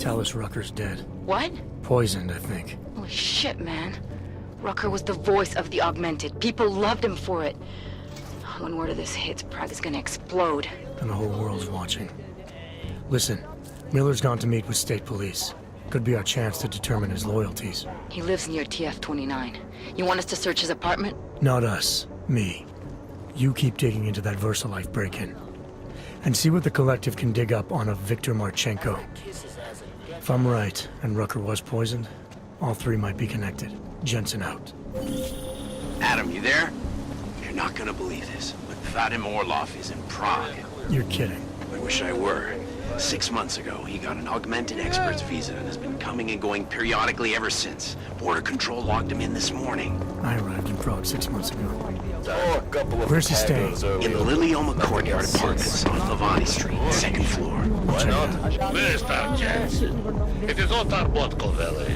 Tell us Rucker's dead. What? Poisoned, I think. Holy shit, man. Rucker was the voice of the Augmented. People loved him for it. When word of this hits, Prague is gonna explode. And the whole world's watching. Listen, Miller's gone to meet with state police. Could be our chance to determine his loyalties. He lives near TF-29. You want us to search his apartment? Not us. Me. You keep digging into that VersaLife break-in. And see what the Collective can dig up on a Viktor Marchenko. If I'm right, and Rucker was poisoned, all three might be connected. Jensen out. Adam, you there? You're not gonna believe this, but Vadim Orlov is in Prague. You're kidding. I wish I were. 6 months ago, he got an augmented expert's visa and has been coming and going periodically ever since. Border Control locked him in this morning. I arrived in Prague 6 months ago. Oh, a couple of Where's he staying? In the Lilioma Courtyard Apartments on Lavani Street, second floor. Why not? Mr. Jensen, it is Otar Botkoveli.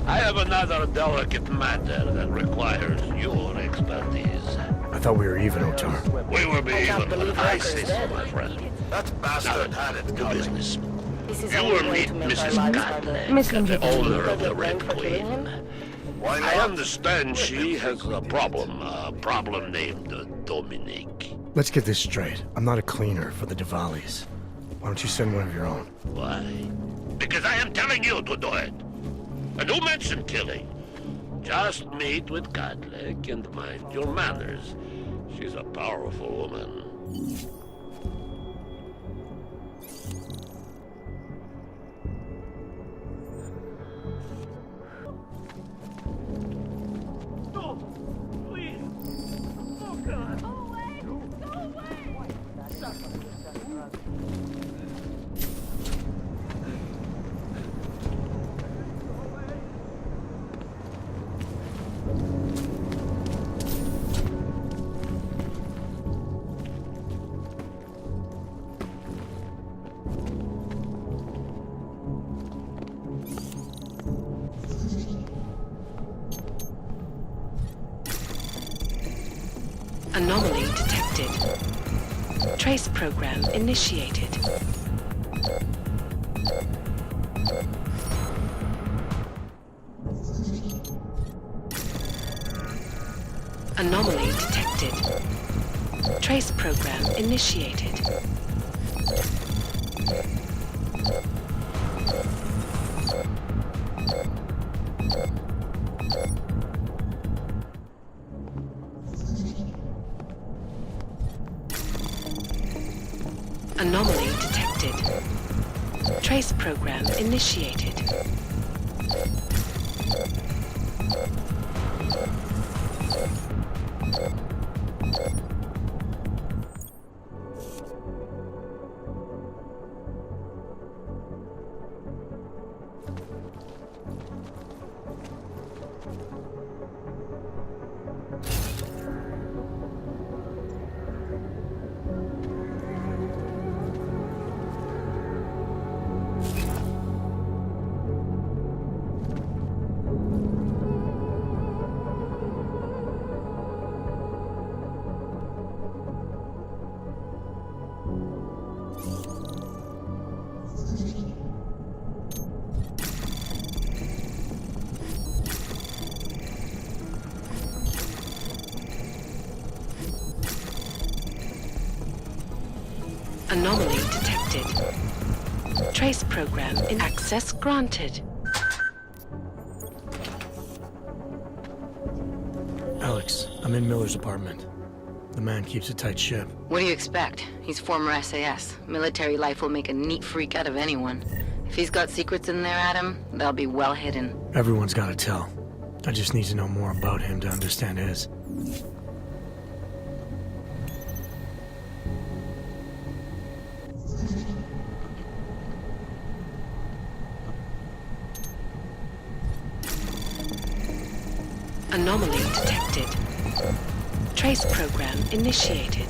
I have another delicate matter that requires your expertise. I thought we were even, Otar. We will be even when I say so, my friend. That bastard had it To coming. business. This is You only will way meet to make Mrs. our lives harder. Gatlin, the owner of the Red Queen. Why I not? understand she has a problem named Dominique. Let's get this straight. I'm not a cleaner for the Diwalis. Why don't you send one of your own? Why? Because I am telling you to do it. And who mentioned killing? Just meet with Kadlec and mind your manners. She's a powerful woman. Anomaly detected. Trace program initiated. Anomaly detected. Trace program initiated. Anomaly detected. Trace program initiated. Anomaly detected. Trace program in access granted. Alex, I'm in Miller's apartment. The man keeps a tight ship. What do you expect? He's former SAS. Military life will make a neat freak out of anyone. If he's got secrets in there, Adam, they'll be well hidden. Everyone's got to tell. I just need to know more about him to understand his. Anomaly detected. Trace program initiated.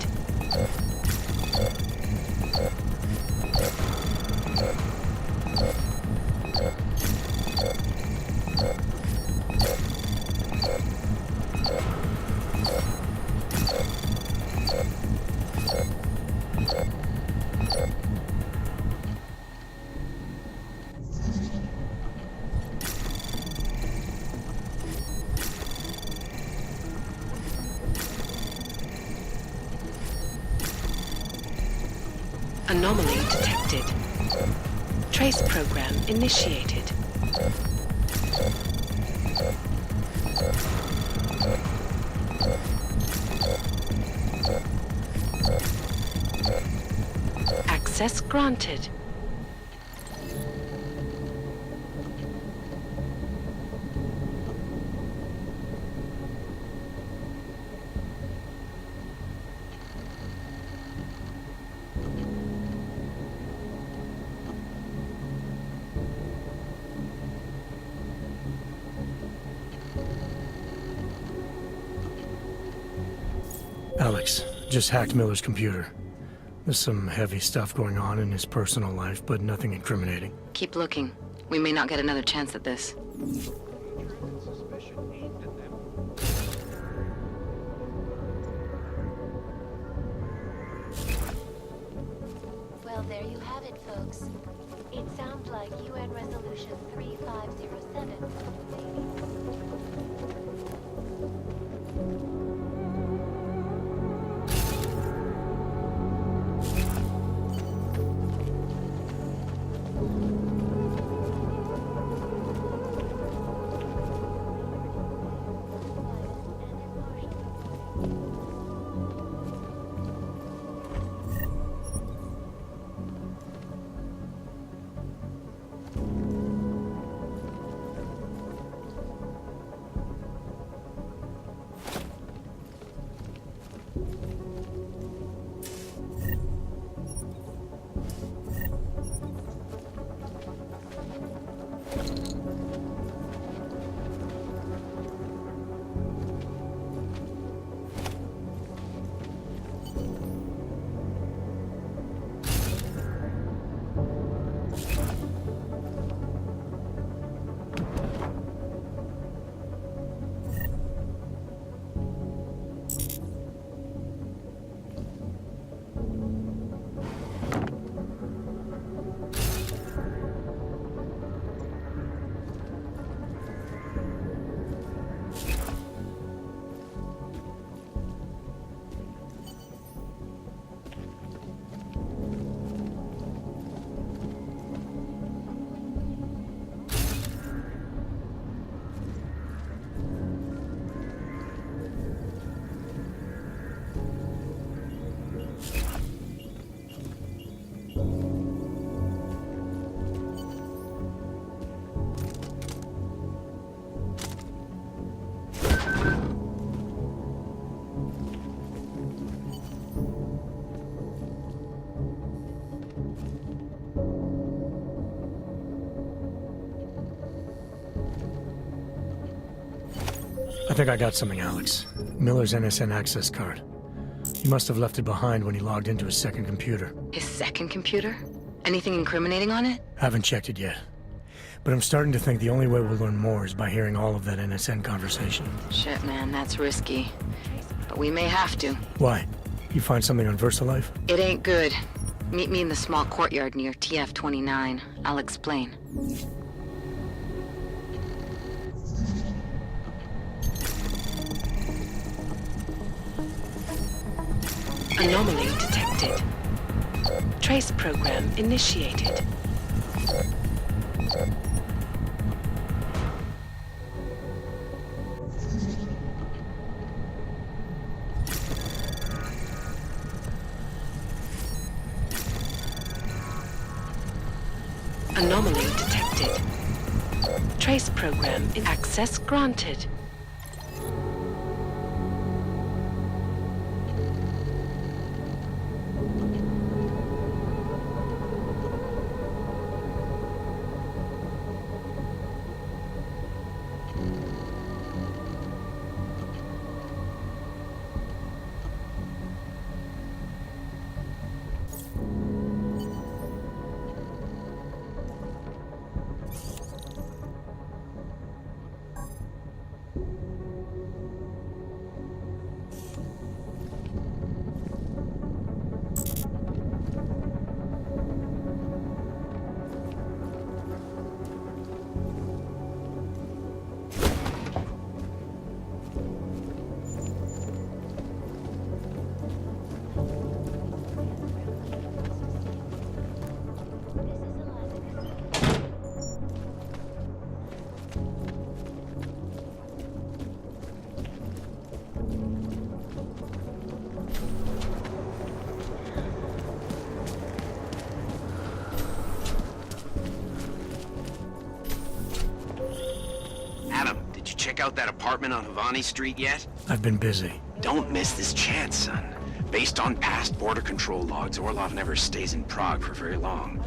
Anomaly detected. Trace program initiated. Access granted. Alex, just hacked Miller's computer. There's some heavy stuff going on in his personal life, but nothing incriminating. Keep looking. We may not get another chance at this. Well, there you have it, folks. It sounds like UN Resolution 3507. I think I got something, Alex. Miller's NSN access card. He must have left it behind when he logged into his second computer. His second computer? Anything incriminating on it? Haven't checked it yet. But I'm starting to think the only way we'll learn more is by hearing all of that NSN conversation. Shit, man, that's risky. But we may have to. Why? You find something on VersaLife? It ain't good. Meet me in the small courtyard near TF-29. I'll explain. Anomaly detected. Trace program initiated. Anomaly detected. Trace program in access granted. check out that apartment on Havani Street yet? I've been busy. Don't miss this chance, son. Based on past border control logs, Orlov never stays in Prague for very long.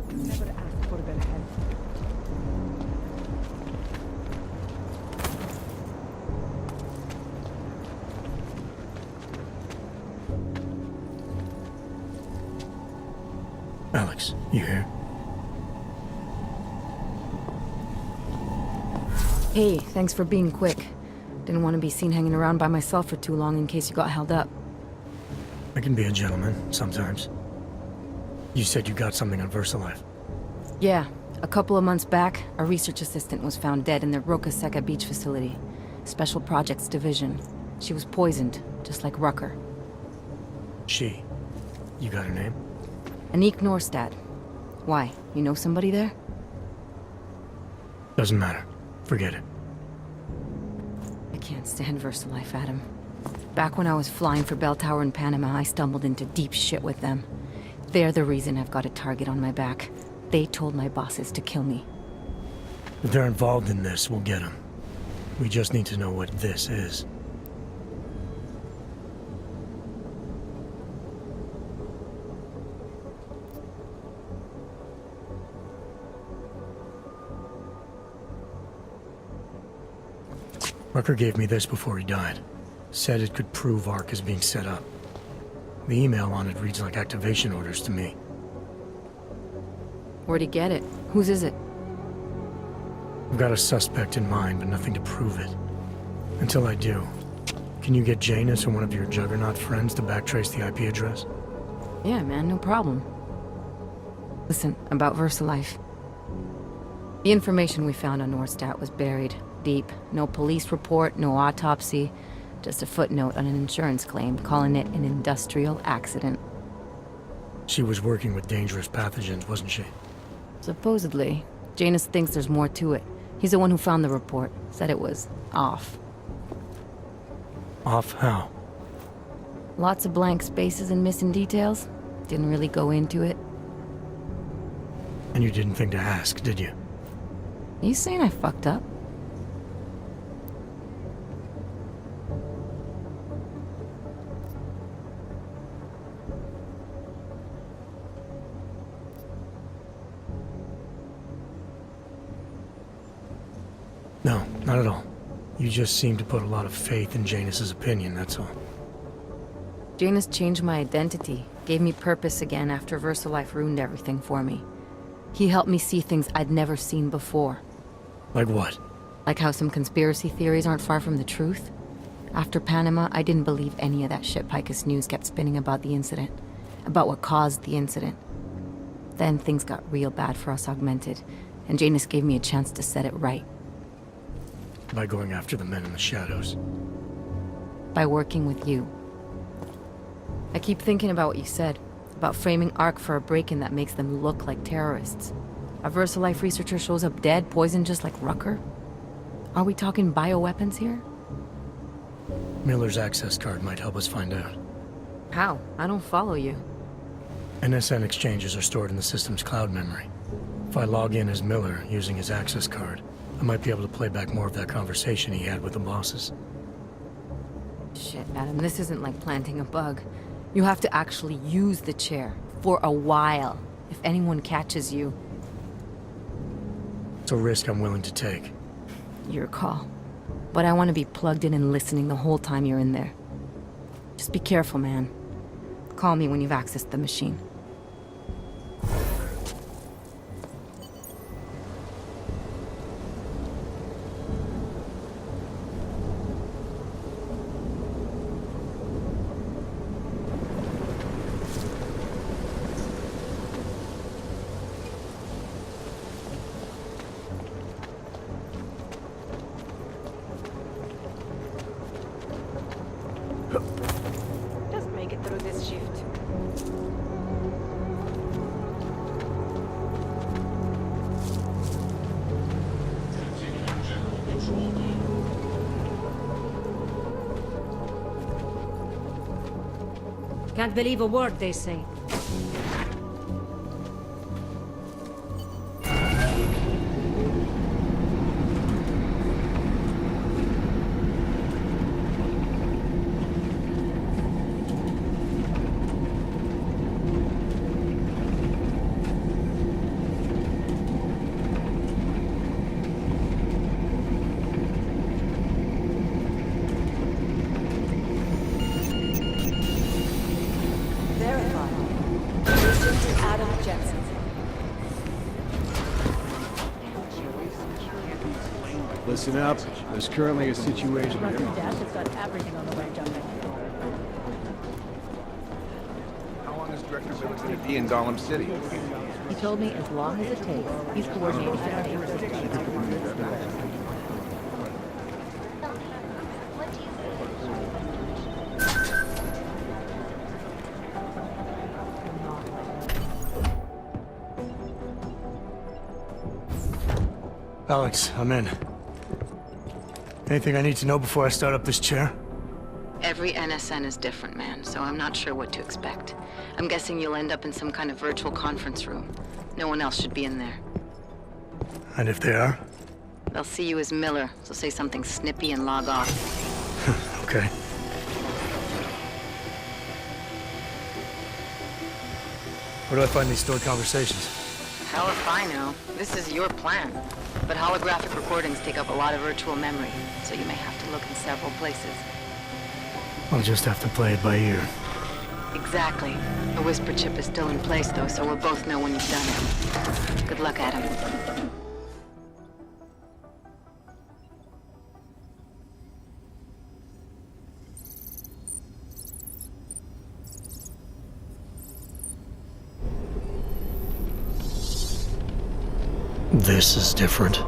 Alex, you here? Hey, thanks for being quick. Didn't want to be seen hanging around by myself for too long in case you got held up. I can be a gentleman, sometimes. You said you got something on VersaLife. Yeah, a couple of months back, a research assistant was found dead in the Roka Seca beach facility. Special Projects Division. She was poisoned, just like Rucker. She. You got her name? Anik Norstad. Why, you know somebody there? Doesn't matter. Forget it. I can't stand VersaLife, Adam. Back when I was flying for Bell Tower in Panama, I stumbled into deep shit with them. They're the reason I've got a target on my back. They told my bosses to kill me. If they're involved in this, we'll get them. We just need to know what this is. Rucker gave me this before he died. Said it could prove ARC is being set up. The email on it reads like activation orders to me. Where'd he get it? Whose is it? I've got a suspect in mind, but nothing to prove it. Until I do, can you get Janus or one of your Juggernaut friends to backtrace the IP address? Yeah, man, no problem. Listen, about VersaLife. The information we found on Norstad was buried deep. No police report, no autopsy. Just a footnote on an insurance claim, calling it an industrial accident. She was working with dangerous pathogens, wasn't she? Supposedly. Janus thinks there's more to it. He's the one who found the report. Said it was off. Off how? Lots of blank spaces and missing details. Didn't really go into it. And you didn't think to ask, did you? You saying I fucked up? No, not at all. You just seem to put a lot of faith in Janus's opinion, that's all. Janus changed my identity, gave me purpose again after VersaLife ruined everything for me. He helped me see things I'd never seen before. Like what? Like how some conspiracy theories aren't far from the truth. After Panama, I didn't believe any of that shit Picus News kept spinning about the incident. About what caused the incident. Then things got real bad for us Augmented, and Janus gave me a chance to set it right. By going after the men in the shadows. By working with you. I keep thinking about what you said, about framing ARC for a break-in that makes them look like terrorists. A VersaLife researcher shows up dead, poisoned just like Rucker? Are we talking bioweapons here? Miller's access card might help us find out. How? I don't follow you. NSN exchanges are stored in the system's cloud memory. If I log in as Miller using his access card, I might be able to play back more of that conversation he had with the bosses. Shit, Adam, this isn't like planting a bug. You have to actually use the chair. For a while. If anyone catches you. It's a risk I'm willing to take. Your call. But I want to be plugged in and listening the whole time you're in there. Just be careful, man. Call me when you've accessed the machine. Just make it through this shift. Can't believe a word they say. Listen up. There's currently a situation here. How long is Director Miller going to be in Gollum City? He told me as long as it takes. He's coordinating What do you Alex, I'm in. Anything I need to know before I start up this chair? Every NSN is different, man, so I'm not sure what to expect. I'm guessing you'll end up in some kind of virtual conference room. No one else should be in there. And if they are? They'll see you as Miller, so say something snippy and log off. Okay. Where do I find these stored conversations? Hell if I know. This is your plan. But holographic recordings take up a lot of virtual memory, so you may have to look in several places. I'll just have to play it by ear. Exactly. The whisper chip is still in place, though, so we'll both know when you've done it. Good luck, Adam. This is different.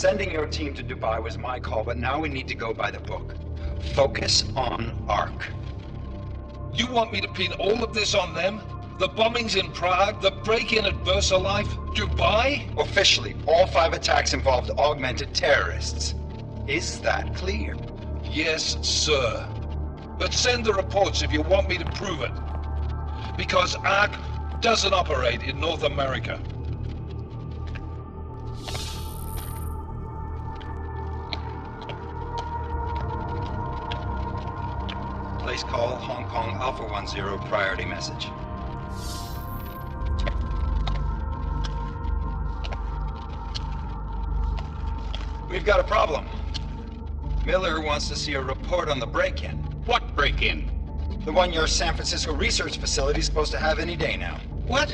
Sending your team to Dubai was my call, but now we need to go by the book. Focus on ARC. You want me to pin all of this on them? The bombings in Prague, the break-in at VersaLife, Dubai? Officially, all 5 attacks involved augmented terrorists. Is that clear? Yes, sir. But send the reports if you want me to prove it. Because ARC doesn't operate in North America. Place call, Hong Kong Alpha 10, priority message. We've got a problem. Miller wants to see a report on the break-in. What break-in? The one your San Francisco research facility is supposed to have any day now. What?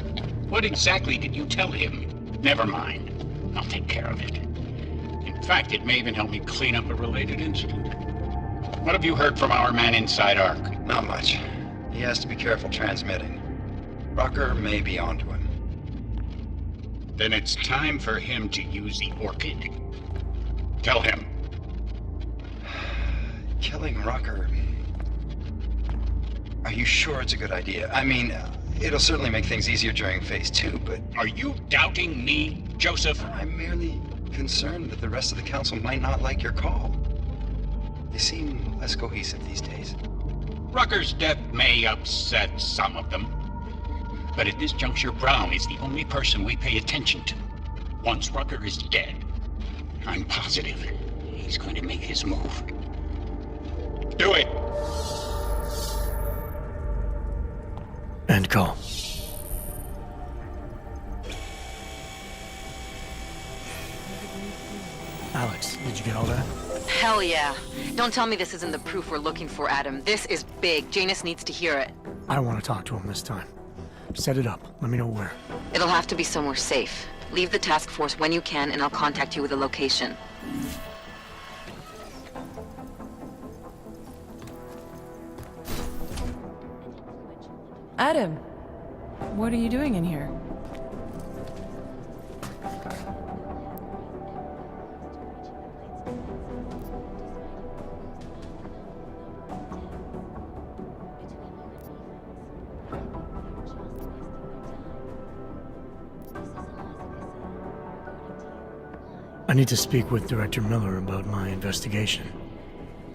What exactly did you tell him? Never mind. I'll take care of it. In fact, it may even help me clean up a related incident. What have you heard from our man inside ARC? Not much. He has to be careful transmitting. Rucker may be onto him. Then it's time for him to use the Orchid. Tell him. Killing Rucker. Are you sure it's a good idea? I mean, it'll certainly make things easier during Phase 2, but... Are you doubting me, Joseph? I'm merely concerned that the rest of the Council might not like your call. They seem less cohesive these days. Rucker's death may upset some of them. But at this juncture, Brown is the only person we pay attention to. Once Rucker is dead, I'm positive he's going to make his move. Do it! End call. Alex, did you get all that? Hell yeah. Don't tell me this isn't the proof we're looking for, Adam. This is big. Janus needs to hear it. I want to talk to him this time. Set it up. Let me know where. It'll have to be somewhere safe. Leave the task force when you can, and I'll contact you with a location. Adam, what are you doing in here? I need to speak with Director Miller about my investigation.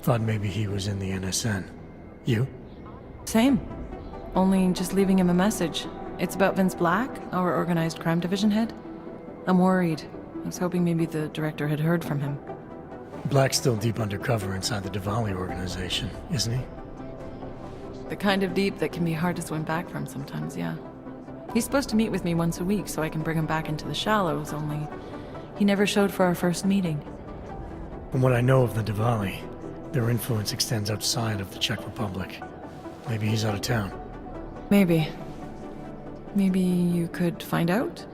Thought maybe he was in the NSN. You? Same. Only just leaving him a message. It's about Vince Black, our organized crime division head. I'm worried. I was hoping maybe the director had heard from him. Black's still deep undercover inside the Diwali organization, isn't he? The kind of deep that can be hard to swim back from sometimes, yeah. He's supposed to meet with me once a week so I can bring him back into the shallows, only he never showed for our first meeting. From what I know of the Diwali, their influence extends outside of the Czech Republic. Maybe he's out of town. Maybe. Maybe you could find out?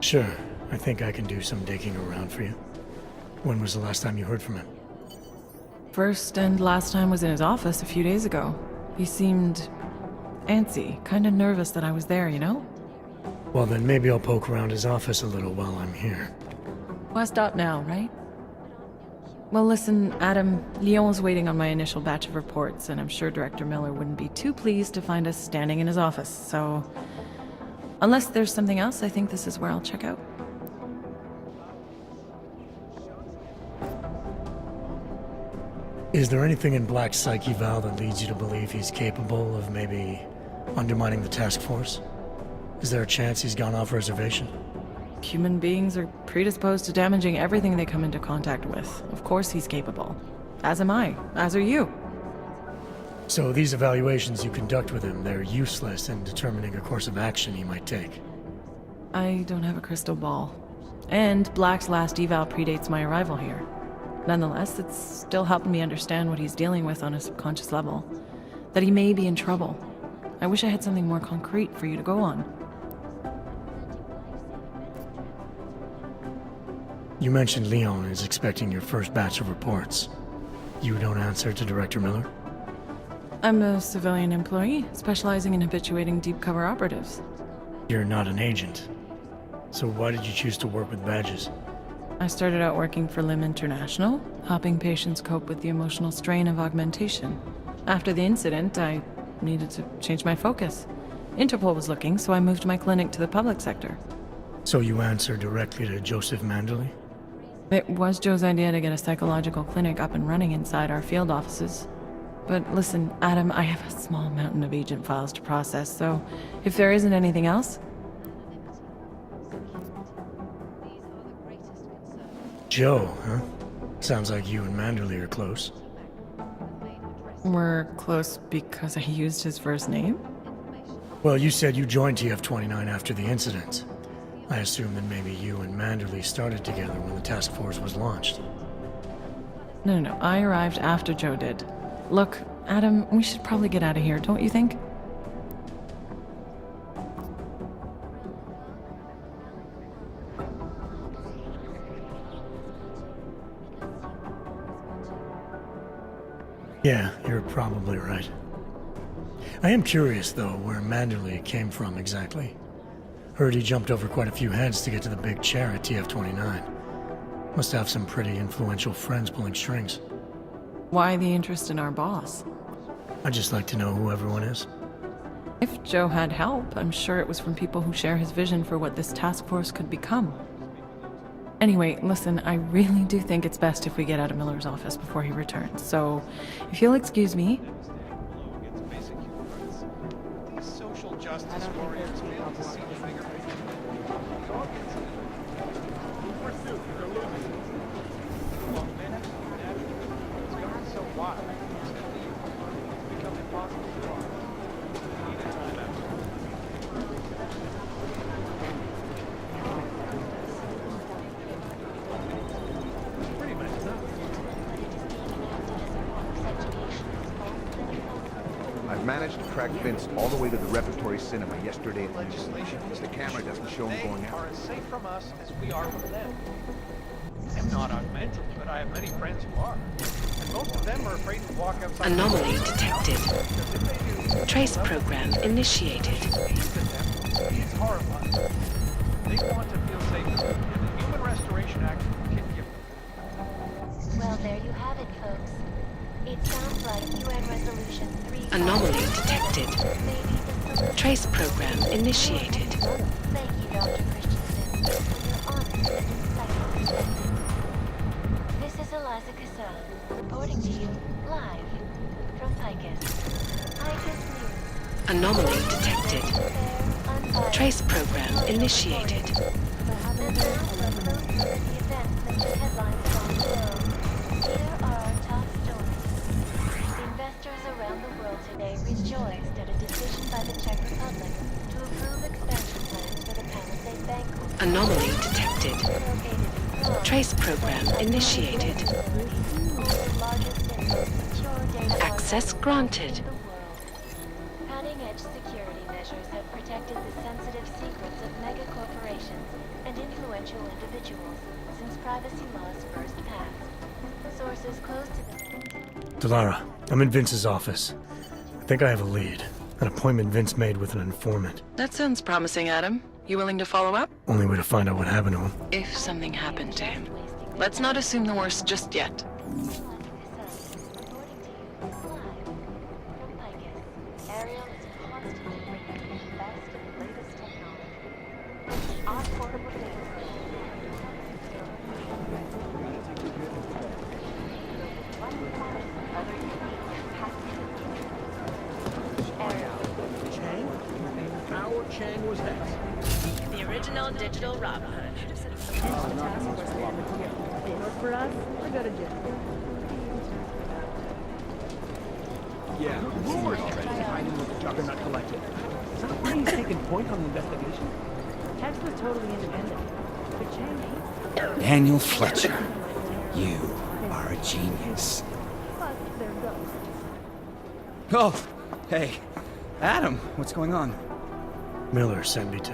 Sure. I think I can do some digging around for you. When was the last time you heard from him? First and last time was in his office a few days ago. He seemed antsy, kind of nervous that I was there, you know? Well, then maybe I'll poke around his office a little while I'm here. West up now, right? Well, listen, Adam, Lyon's waiting on my initial batch of reports, and I'm sure Director Miller wouldn't be too pleased to find us standing in his office, so... Unless there's something else, I think this is where I'll check out. Is there anything in Black's psyche, Val, that leads you to believe he's capable of maybe undermining the task force? Is there a chance he's gone off reservation? Human beings are predisposed to damaging everything they come into contact with. Of course he's capable. As am I. As are you. So these evaluations you conduct with him, they're useless in determining a course of action he might take? I don't have a crystal ball. And Black's last eval predates my arrival here. Nonetheless, it's still helping me understand what he's dealing with on a subconscious level. That he may be in trouble. I wish I had something more concrete for you to go on. You mentioned Leon is expecting your first batch of reports. You don't answer to Director Miller? I'm a civilian employee, specializing in habituating deep cover operatives. You're not an agent. So why did you choose to work with badges? I started out working for LIM International, helping patients cope with the emotional strain of augmentation. After the incident, I needed to change my focus. Interpol was looking, so I moved my clinic to the public sector. So you answer directly to Joseph Manderley? It was Joe's idea to get a psychological clinic up and running inside our field offices. But listen, Adam, I have a small mountain of agent files to process, so if there isn't anything else... Joe, huh? Sounds like you and Manderley are close. We're close because I used his first name? Well, you said you joined TF-29 after the incident. I assume that maybe you and Manderley started together when the task force was launched. No. I arrived after Joe did. Look, Adam, we should probably get out of here, don't you think? Yeah, you're probably right. I am curious, though, where Manderley came from exactly. Heard he jumped over quite a few heads to get to the big chair at TF-29. Must have some pretty influential friends pulling strings. Why the interest in our boss? I'd just like to know who everyone is. If Joe had help, I'm sure it was from people who share his vision for what this task force could become. Anyway, listen, I really do think it's best if we get out of Miller's office before he returns, so if you'll excuse me... These social justice warriors fail to see the bigger picture. They're losing. Well, men have to do that. It's gotten so wild. It's become impossible to follow. We need a time out. I've managed to track Vince all the way to the repertory cinema yesterday at legislation. The camera doesn't show him going out. They are as safe from us as we are from them. I'm not augmented, but I have many friends who are. And most of them are afraid to walk outside. Anomaly detected. Trace program initiated. It's horrifying. They want to feel safe, and the Human Restoration Act can give them. Well, there you have it, folks. It sounds like UN Resolution 3... Anomaly detected. Trace program initiated. Thank you, Dr. Christensen, for your honest and insightful perspective. This is Eliza Cassan, reporting to you live from Picus. Picus News. Anomaly detected. Trace program initiated. And now for a close look at the events that took headlines around the world. Here are our top stories. Investors around the world today rejoiced at a decision by the Czech Republic to approve expansion plans for the Palisade Bank. Anomaly detected. Trace program initiated. Access granted. Cutting-edge security measures have protected the sensitive secrets of mega corporations and influential individuals since privacy laws first passed. Sources close to the... Delara, I'm in Vince's office. I think I have a lead. An appointment Vince made with an informant. That sounds promising, Adam. You willing to follow up? Only way to find out what happened to him. If something happened to him. Let's not assume the worst just yet. The original digital Robin Hood. For us, we go to jail. Yeah, rumors hiding with the Juggernaut Collective. Is that why he's taking point on the investigation? Tex was totally independent. But Chang hates Daniel Fletcher, you are a genius. Plus, they're ghosts. Oh, hey. Adam, what's going on? Miller sent me to...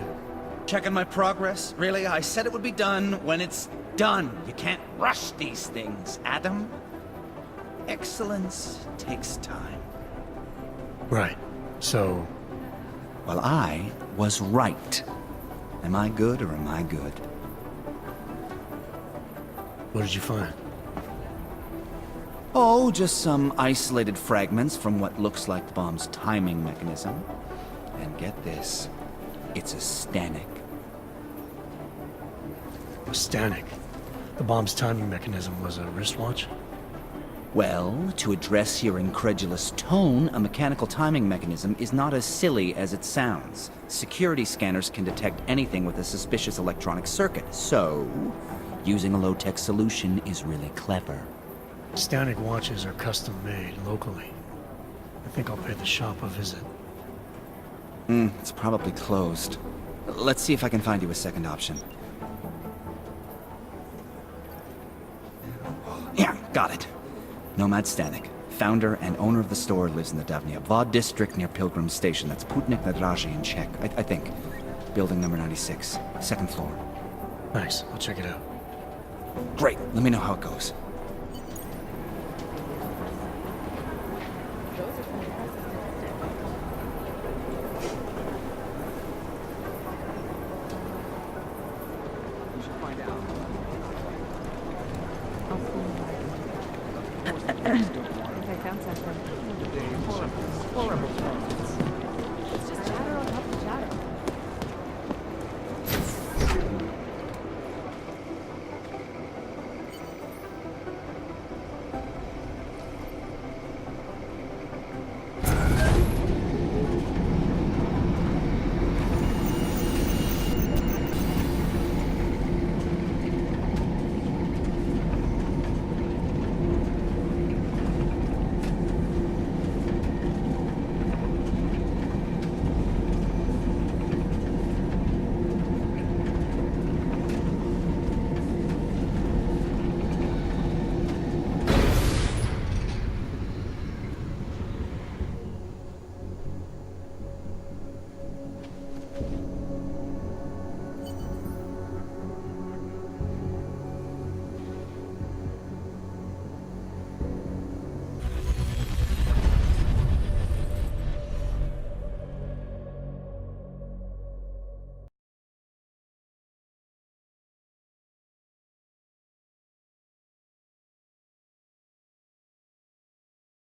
Checking my progress? Really? I said it would be done when it's done. You can't rush these things, Adam. Excellence takes time. Right. So... Well, I was right. Am I good or am I good? What did you find? Oh, just some isolated fragments from what looks like the bomb's timing mechanism. And get this, it's a Stanek. A Stanek? The bomb's timing mechanism was a wristwatch? Well, to address your incredulous tone, a mechanical timing mechanism is not as silly as it sounds. Security scanners can detect anything with a suspicious electronic circuit, so using a low-tech solution is really clever. Stanek watches are custom-made locally. I think I'll pay the shop a visit. It's probably closed. Let's see if I can find you a second option. Yeah, got it. Nomad Stanek. Founder and owner of the store, lives in the Davnia Vod district near Pilgrim Station. That's Putnik Nadraji in Czech, I think. Building number 96, second floor. Nice, I'll check it out. Great, let me know how it goes. I found something. Horrible. Horrible.